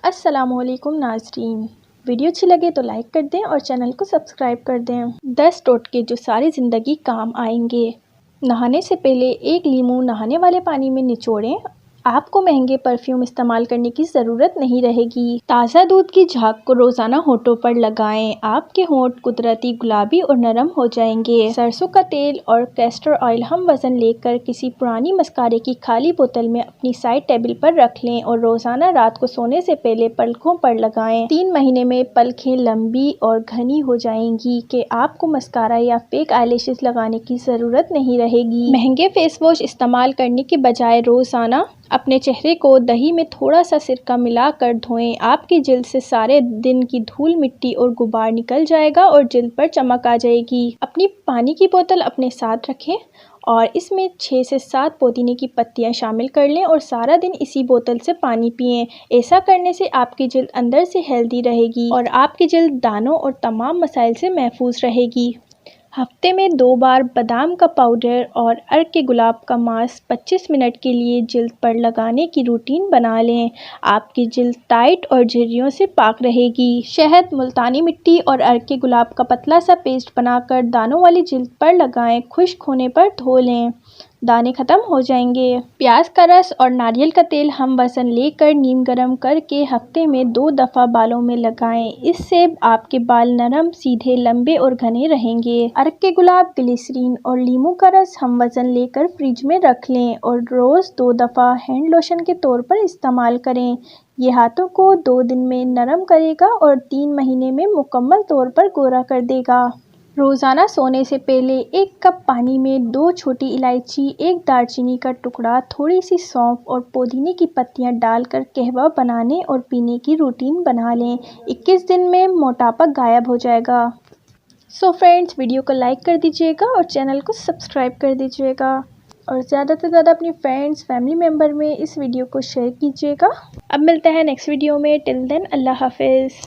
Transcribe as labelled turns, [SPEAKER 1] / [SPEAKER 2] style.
[SPEAKER 1] अस्सलामुअलैकुम नाज़रीन, वीडियो अच्छी लगे तो लाइक कर दें और चैनल को सब्सक्राइब कर दें। 10 टोटके जो सारी ज़िंदगी काम आएंगे। नहाने से पहले एक लीमू नहाने वाले पानी में निचोड़ें। आपको महंगे परफ्यूम इस्तेमाल करने की ज़रूरत नहीं रहेगी। ताज़ा दूध की झाग को रोज़ाना होठों पर लगाएं। आपके होंठ कुदरती गुलाबी और नरम हो जाएंगे। सरसों का तेल और कैस्टर ऑयल हम वज़न लेकर किसी पुरानी मस्कारे की खाली बोतल में अपनी साइड टेबल पर रख लें और रोज़ाना रात को सोने से पहले पलकों पर लगाएं। 3 महीने में पलकें लंबी और घनी हो जाएंगी कि आपको मस्कारा या फेक आईलैशेस लगाने की ज़रूरत नहीं रहेगी। महंगे फेस वॉश इस्तेमाल करने के बजाय रोज़ाना अपने चेहरे को दही में थोड़ा सा सिरका मिलाकर धोएं। आपकी जिल्द से सारे दिन की धूल मिट्टी और गुबार निकल जाएगा और जिल्द पर चमक आ जाएगी। अपनी पानी की बोतल अपने साथ रखें और इसमें 6 से 7 पुदीने की पत्तियां शामिल कर लें और सारा दिन इसी बोतल से पानी पिएं। ऐसा करने से आपकी जिल्द अंदर से हेल्दी रहेगी और आपकी जिल्द दानों और तमाम मसाइल से महफूज रहेगी। हफ्ते में 2 बार बादाम का पाउडर और अर्क के गुलाब का मास्क 25 मिनट के लिए जिल्द पर लगाने की रूटीन बना लें। आपकी जिल्द टाइट और झुर्रियों से पाक रहेगी। शहद, मुल्तानी मिट्टी और अर्क के गुलाब का पतला सा पेस्ट बनाकर दानों वाली जिल्द पर लगाएं। खुश्क होने पर धो लें, दाने ख़त्म हो जाएंगे। प्याज का रस और नारियल का तेल हम वज़न लेकर नीम गर्म करके हफ्ते में 2 दफ़ा बालों में लगाएं। इससे आपके बाल नरम, सीधे, लंबे और घने रहेंगे। अर्क के गुलाब, ग्लिसरीन और लीमू का रस हम वज़न लेकर फ्रिज में रख लें और रोज़ 2 दफ़ा हैंड लोशन के तौर पर इस्तेमाल करें। ये हाथों को 2 दिन में नरम करेगा और 3 महीने में मुकम्मल तौर पर गोरा कर देगा। रोज़ाना सोने से पहले 1 कप पानी में 2 छोटी इलायची, 1 दालचीनी का टुकड़ा, थोड़ी सी सौंफ और पुदीने की पत्तियां डालकर कहवा बनाने और पीने की रूटीन बना लें। 21 दिन में मोटापा गायब हो जाएगा। सो फ्रेंड्स, वीडियो को लाइक कर दीजिएगा और चैनल को सब्सक्राइब कर दीजिएगा और ज़्यादा से ज़्यादा अपनी फ्रेंड्स, फैमिली मेम्बर में इस वीडियो को शेयर कीजिएगा। अब मिलते हैं नेक्स्ट वीडियो में। टिल देन, अल्लाह हाफिज़।